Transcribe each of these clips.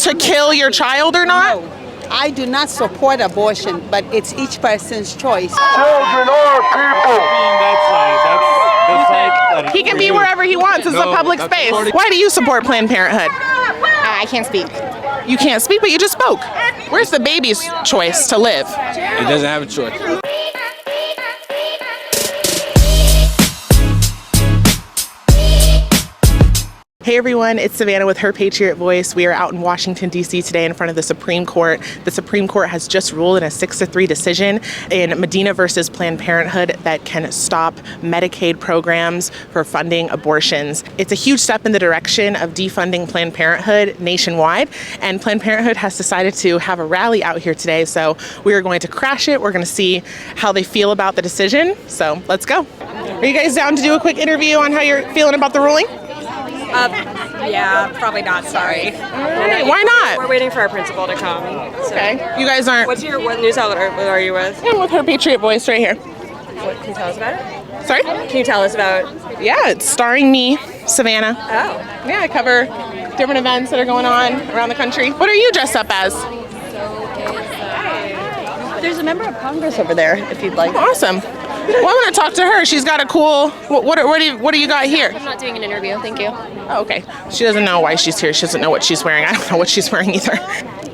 to kill your child or not? No. I do not support abortion, but it's each person's choice. Children are people. He can be wherever he wants. It's a public space. Why do you support Planned Parenthood? I can't speak. You can't speak, but you just spoke. Where's the baby's choice to live? It doesn't have a choice. Hey everyone, it's Savannah with Her Patriot Voice. We are out in Washington, D.C. today in front of the Supreme Court. The Supreme Court has just ruled in a 6-3 decision in Medina versus Planned Parenthood that can stop Medicaid programs for funding abortions. It's a huge step in the direction of defunding Planned Parenthood nationwide, and Planned Parenthood has decided to have a rally out here today, so we are going to crash it. We're going to see how they feel about the decision, so let's go. Are you guys down to do a quick interview on how you're feeling about the ruling? Yeah, probably not. Sorry. Why not? We're waiting for our principal to come. So. Okay. You guys aren't. What news outlet are you with? I'm with Her Patriot Voice right here. What can you tell us about it? Sorry? Can you tell us about? Yeah, it's starring me, Savannah. Oh. Yeah, I cover different events that are going on around the country. What are you dressed up as? There's a member of Congress over there, if you'd like. Awesome. Well, I want to talk to her. She's got a cool. What do you got here? I'm not doing an interview, thank you. Oh, okay. She doesn't know why she's here. She doesn't know what she's wearing. I don't know what she's wearing either.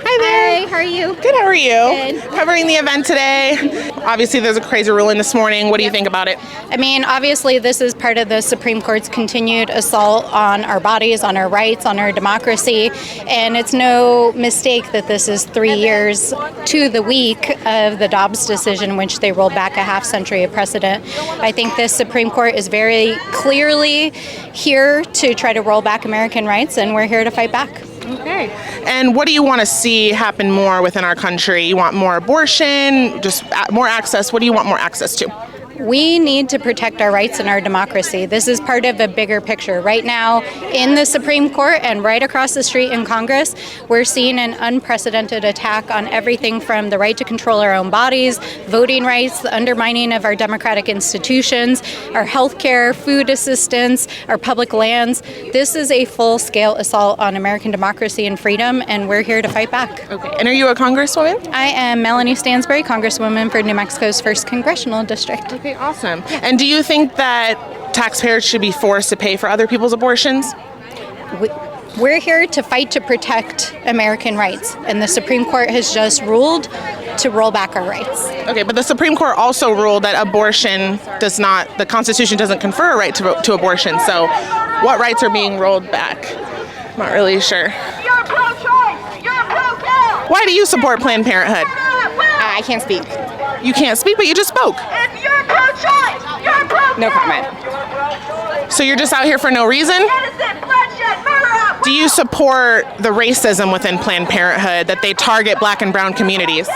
Hi there. Hi, how are you? Good, how are you? Good. Covering the event today. Obviously, there's a crazy ruling this morning. What do you think about it? I mean, obviously, this is part of the Supreme Court's continued assault on our bodies, on our rights, on our democracy. And it's no mistake that this is 3 years to the week of the Dobbs decision, which they rolled back a half century of precedent. I think this Supreme Court is very clearly here to try to roll back American rights, and we're here to fight back. Okay. And what do you want to see happen more within our country? You want more abortion, just more access? What do you want more access to? We need to protect our rights and our democracy. This is part of a bigger picture. Right now, in the Supreme Court and right across the street in Congress, we're seeing an unprecedented attack on everything from the right to control our own bodies, voting rights, the undermining of our democratic institutions, our health care, food assistance, our public lands. This is a full-scale assault on American democracy and freedom, and we're here to fight back. Okay. And are you a congresswoman? I am Melanie Stansbury, Congresswoman for New Mexico's 1st Congressional District. Okay, awesome. And do you think that taxpayers should be forced to pay for other people's abortions? We're here to fight to protect American rights, and the Supreme Court has just ruled to roll back our rights. Okay, but the Supreme Court also ruled that abortion does not, the Constitution doesn't confer a right to abortion, so what rights are being rolled back? I'm not really sure. You're pro-choice. You're pro-kill. Why do you support Planned Parenthood? I can't speak. You can't speak, but you just spoke. If you're pro-choice, you're pro-kill. No comment. So you're just out here for no reason? Innocent bloodshed, murder. Do you support the racism within Planned Parenthood, that they target black and brown communities?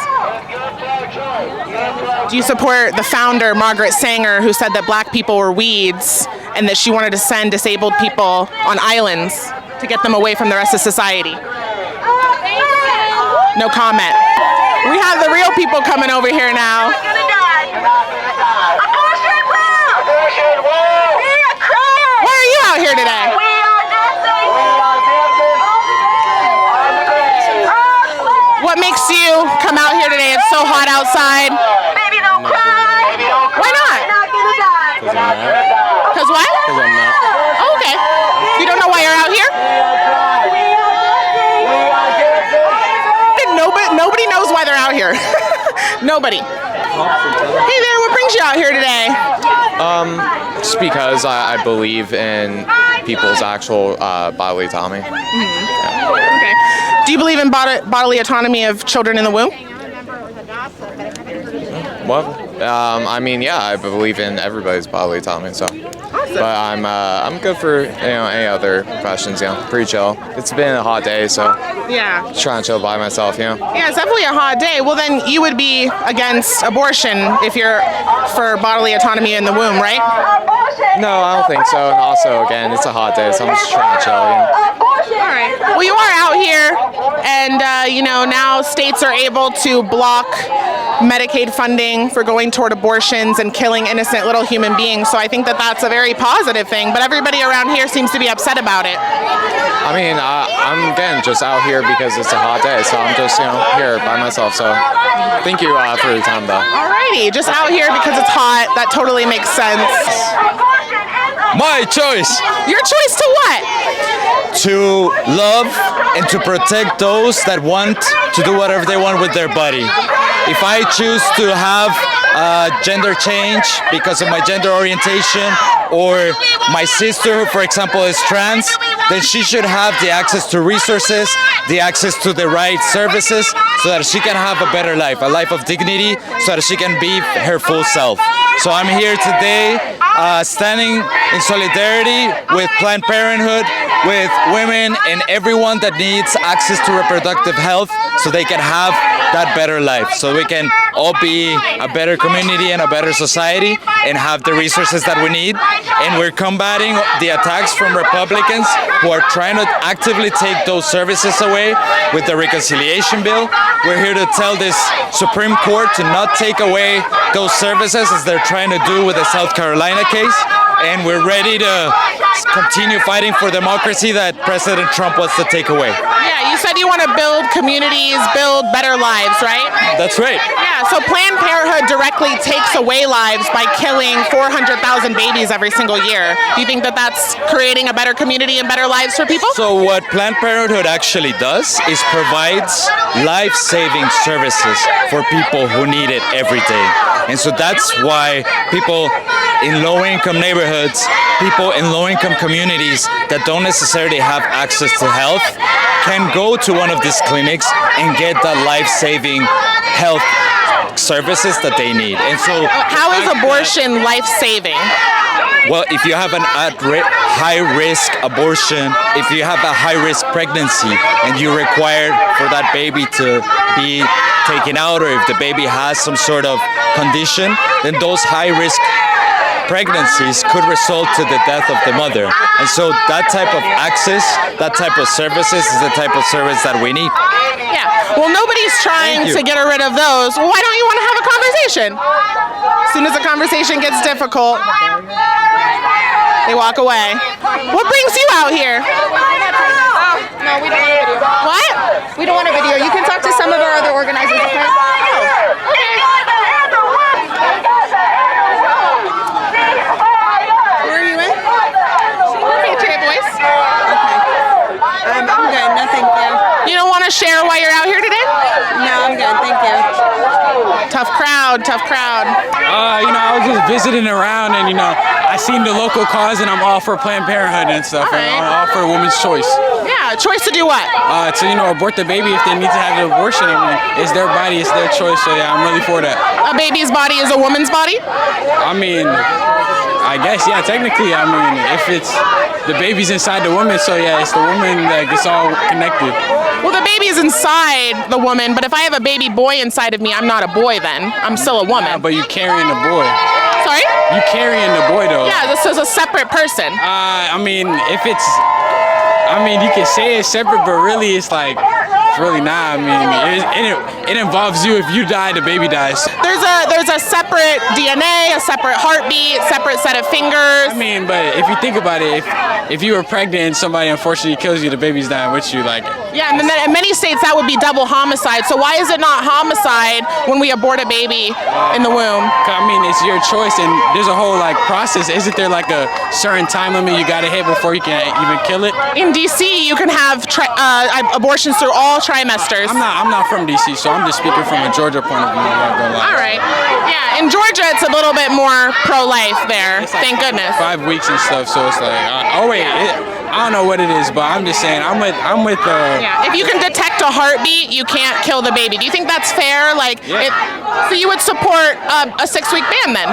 Do you support the founder, Margaret Sanger, who said that black people were weeds and that she wanted to send disabled people on islands to get them away from the rest of society? No comment. We have the real people coming over here now. Abortion will. Abortion will. Be a crime. Why are you out here today? We are dancing. We are dancing. What makes you come out here today? It's so hot outside. Baby, don't cry. Baby, don't cry. Why not? You're not gonna die. Because I'm not. Because what? Because I'm not. Oh, okay. You don't know why you're out here? Nobody knows why they're out here. Nobody. Hey there, what brings you out here today? Just because I believe in people's actual bodily autonomy. Okay. Do you believe in bodily autonomy of children in the womb? Well, I mean, yeah, I believe in everybody's bodily autonomy. So, but I'm good for any other professions. Pretty chill. It's been a hot day, so Yeah. just trying to chill by myself. Yeah, it's definitely a hot day. Well, then you would be against abortion if you're for bodily autonomy in the womb, right? No, I don't think so. And also, again, it's a hot day, so I'm just trying to chill. All right. Well, you are out here, and now states are able to block Medicaid funding for going toward abortions and killing innocent little human beings. So I think that that's a very positive thing, but everybody around here seems to be upset about it. I mean, I'm again just out here because it's a hot day, so I'm just here by myself. So thank you for your time, though. Alrighty, just out here because it's hot. That totally makes sense. My choice Your choice to what? to love and to protect those that want to do whatever they want with their body. If I choose to have gender change because of my gender orientation, or my sister, who for example is trans, then she should have the access to resources, the access to the right services, so that she can have a better life, a life of dignity, so that she can be her full self. So I'm here today standing in solidarity with Planned Parenthood, with women and everyone that needs access to reproductive health so they can have that better life, so we can all be a better community and a better society and have the resources that we need. And we're combating the attacks from Republicans who are trying to actively take those services away with the reconciliation bill. We're here to tell this Supreme Court to not take away those services as they're trying to do with the South Carolina case. And we're ready to continue fighting for democracy that President Trump wants to take away. Yeah, you said you want to build communities, build better lives, right? That's right. Yeah, so Planned Parenthood directly takes away lives by killing 400,000 babies every single year. Do you think that that's creating a better community and better lives for people? So what Planned Parenthood actually does is provides life-saving services for people who need it every day. And so that's why people in low-income neighborhoods, people in low-income communities that don't necessarily have access to health can go to one of these clinics and get the life-saving health services that they need. And so how is abortion life-saving? Well, if you have an high-risk abortion, if you have a high-risk pregnancy and you require for that baby to be taken out, or if the baby has some sort of condition, then those high-risk pregnancies could result to the death of the mother. And so that type of access, that type of services is the type of service that we need. Yeah, well, nobody's trying to get rid of those. Well, why don't you want to have a conversation? As soon as the conversation gets difficult, they walk away. What brings you out here? No, we don't want a video. What? We don't want a video. You can talk to some of our other organizers. Okay? Where are you in? Patriot Voice. I'm good. No, thank you. You don't want to share why you're out here today? No, I'm good. Thank you. Tough crowd, tough crowd. I was just visiting around, and I seen the local cause, and I'm all for Planned Parenthood and stuff, and I'm all for women's choice. Yeah, choice to do what? To abort the baby if they need to have an abortion. I mean, it's their body, it's their choice. So yeah, I'm really for that. A baby's body is a woman's body? I mean, I guess yeah, technically. I mean, if it's the baby's inside the woman, so yeah, it's the woman that gets all connected. Well, the baby's inside the woman, but if I have a baby boy inside of me, I'm not a boy then. I'm still a woman. Yeah, but you carrying the boy. Sorry? You carrying the boy though. Yeah, this is a separate person. I mean, you can say it's separate, but really it's like, it's really not. I mean, it involves you. If you die, the baby dies. There's a separate DNA, a separate heartbeat, separate set of fingers. I mean, but if you think about it, if you were pregnant and somebody unfortunately kills you, the baby's dying with you, like. Yeah, and then in many states that would be double homicide. So why is it not homicide when we abort a baby in the womb? I mean, it's your choice, and there's a whole process. Isn't there like a certain time limit you gotta hit before you can even kill it? In DC, you can have abortions through all trimesters. I'm not from DC, so I'm just speaking from a Georgia point of view. I'm not gonna lie. All right. Yeah, in Georgia, it's a little bit more pro-life there. Thank goodness. 5 weeks and stuff, so it's like, I don't know what it is, but I'm just saying, I'm with. Yeah, if you can detect a heartbeat, you can't kill the baby. Do you think that's fair? So you would support a 6-week ban then?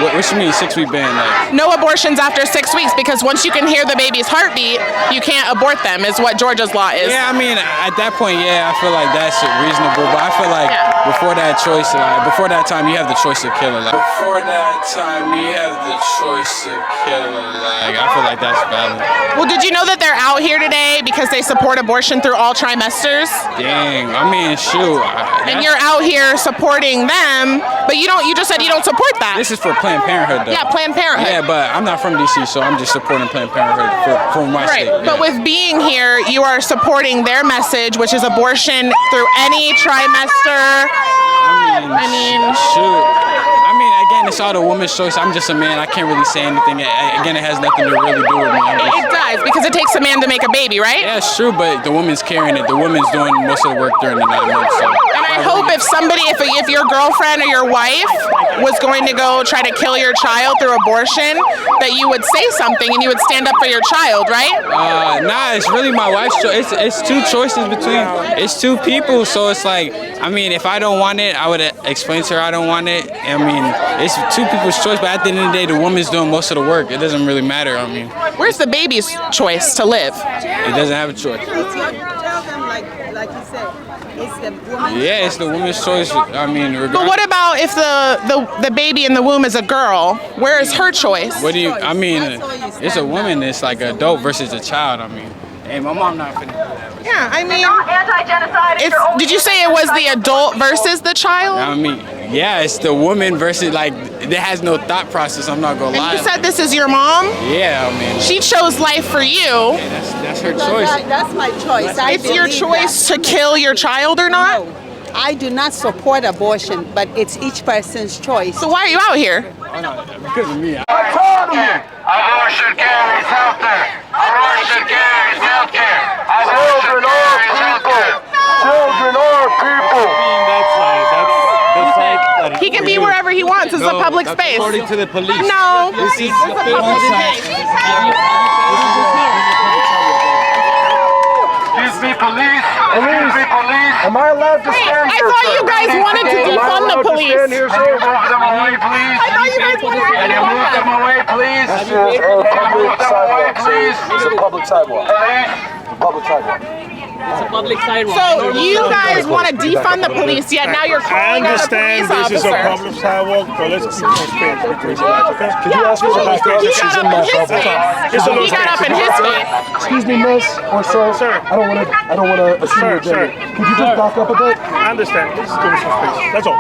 What you mean 6-week ban? No abortions after 6 weeks, because once you can hear the baby's heartbeat, you can't abort them, is what Georgia's law is. Yeah, I mean, at that point, yeah, I feel like that's reasonable, but I feel like before that choice, before that time, you have the choice to kill it. Before that time, you have the choice to kill it. I feel like that's valid. Well, did you know that they're out here today because they support abortion through all trimesters? Dang, I mean, shoot. And you're out here supporting supporting them, but you just said you don't support that. This is for Planned Parenthood, though. Yeah, Planned Parenthood. Yeah, but I'm not from DC, so I'm just supporting Planned Parenthood from my Right, state. but with being here, you are supporting their message, which is abortion through any trimester. I mean, shoot. I mean, again, it's all the woman's choice. I'm just a man. I can't really say anything. Again, it has nothing to really do with me. It does, because it takes a man to make a baby, right? Yeah, it's true, but the woman's carrying it. The woman's doing most of the work during the 9 months. So. And I hope if your girlfriend or your wife was going to go try to kill your child through abortion, that you would say something and you would stand up for your child, right? Nah, it's really my wife's choice. It's two choices between, it's two people. So it's like, I mean, if I don't want it, I would explain to her I don't want it. I mean, it's two people's choice, but at the end of the day, the woman's doing most of the work. It doesn't really matter. I mean, where's the baby's choice to live? It doesn't have a choice. Tell them like you said, it's the woman. Yeah, it's the woman's choice. I mean, but what about if the baby in the womb is a girl? Where is her choice? What do you? I mean, it's a woman. It's like an adult versus a child. I mean, hey, my mom not finna do that. Yeah, I mean, Anti-genocide. did you say it was the adult versus the child? I mean, yeah, it's the woman versus, like, it has no thought process. I'm not gonna lie. And you said this is your mom? Yeah, I mean, She chose life for you. yeah, that's her choice. That's my choice. It's your choice to kill your child or not? No, I do not support abortion, but it's each person's choice. So why are you out here? Because of me. Abortion carries healthcare. Abortion carries healthcare. Children are people. Children are people. He can be wherever he wants. It's a public space. According to the police. No. This is Excuse me, police. Excuse me, police. Am I allowed to stand I here? thought you guys wanted to defund the police. Can you move them away, please? I thought you guys wanted to Can you move them away, please? Can you move them away, please? It's a public sidewalk. Police. Public sidewalk. So you guys want to defund the police, yet now you're calling out a police officer. public sidewalk, but let's keep it space between the lines, okay? Could you ask me to back up? He got up in his face. He got up in his face. Excuse me, miss, or sir. Sir. I don't want to assume your gender. Could you just back up a bit? I understand. Let's just give us some space. That's all.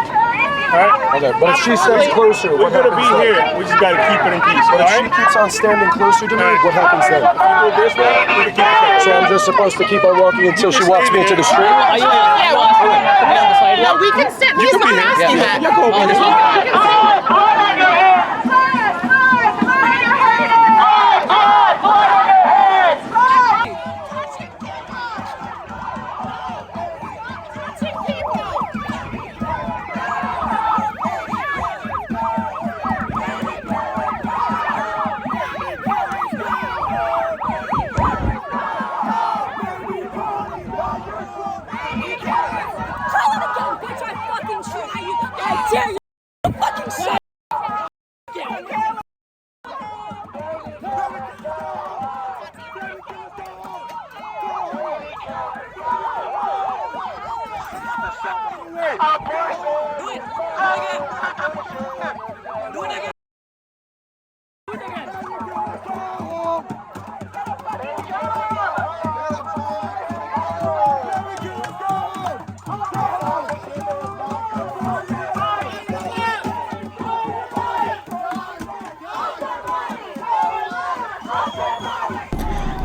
Alright? Okay, but if she stands closer, We're what gonna be happens then? here. We just gotta keep it in peace. But if she Alright? keeps on standing closer to me, what happens then? If we go this way, we can keep it So I'm just supposed to keep on walking until she walks me into the street? Yeah, well, we can sit. He's not asking that.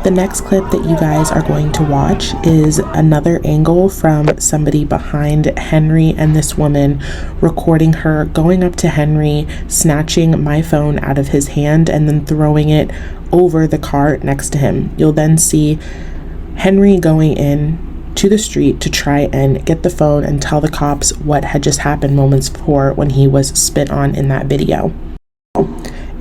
The next clip that you guys are going to watch is another angle from somebody behind Henry and this woman recording her going up to Henry, snatching my phone out of his hand and then throwing it over the cart next to him. You'll then see Henry going in to the street to try and get the phone and tell the cops what had just happened moments before when he was spit on in that video.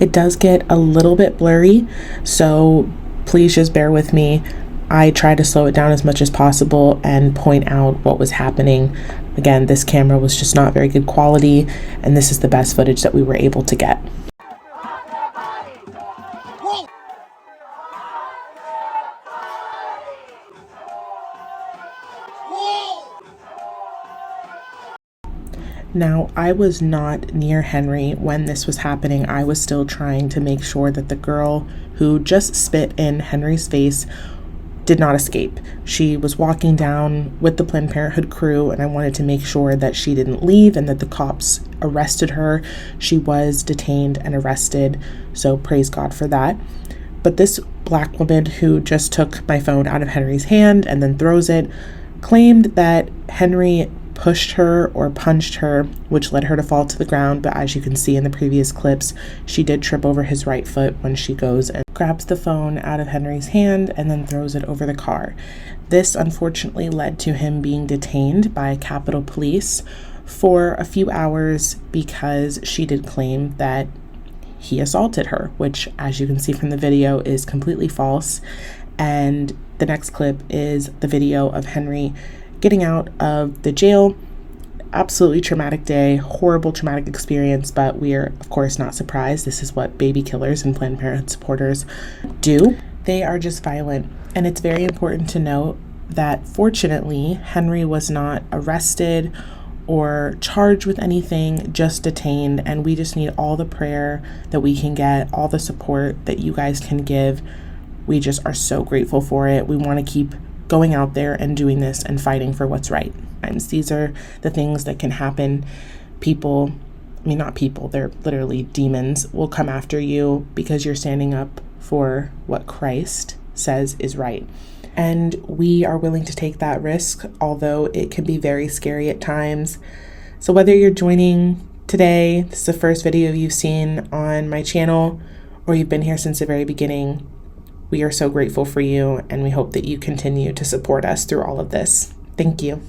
It does get a little bit blurry, so please just bear with me. I try to slow it down as much as possible and point out what was happening. Again, this camera was just not very good quality, and this is the best footage that we were able to get. Now, I was not near Henry when this was happening. I was still trying to make sure that the girl who just spit in Henry's face did not escape. She was walking down with the Planned Parenthood crew, and I wanted to make sure that she didn't leave and that the cops arrested her. She was detained and arrested, so praise God for that. But this Black woman who just took my phone out of Henry's hand and then throws it claimed that Henry pushed her or punched her, which led her to fall to the ground. But as you can see in the previous clips, she did trip over his right foot when she goes and grabs the phone out of Henry's hand and then throws it over the car. This unfortunately led to him being detained by Capitol Police for a few hours because she did claim that he assaulted her, which, as you can see from the video, is completely false. And the next clip is the video of Henry getting out of the jail. Absolutely traumatic day, horrible traumatic experience, but we are, of course, not surprised. This is what baby killers and Planned Parenthood supporters do. They are just violent. And it's very important to note that, fortunately, Henry was not arrested or charged with anything, just detained. And we just need all the prayer that we can get, all the support that you guys can give. We just are so grateful for it. We want to keep going out there and doing this and fighting for what's right. These are the things that can happen. People, I mean, not people, they're literally demons, will come after you because you're standing up for what Christ says is right. And we are willing to take that risk, although it can be very scary at times. So whether you're joining today, this is the first video you've seen on my channel, or you've been here since the very beginning, we are so grateful for you, and we hope that you continue to support us through all of this. Thank you.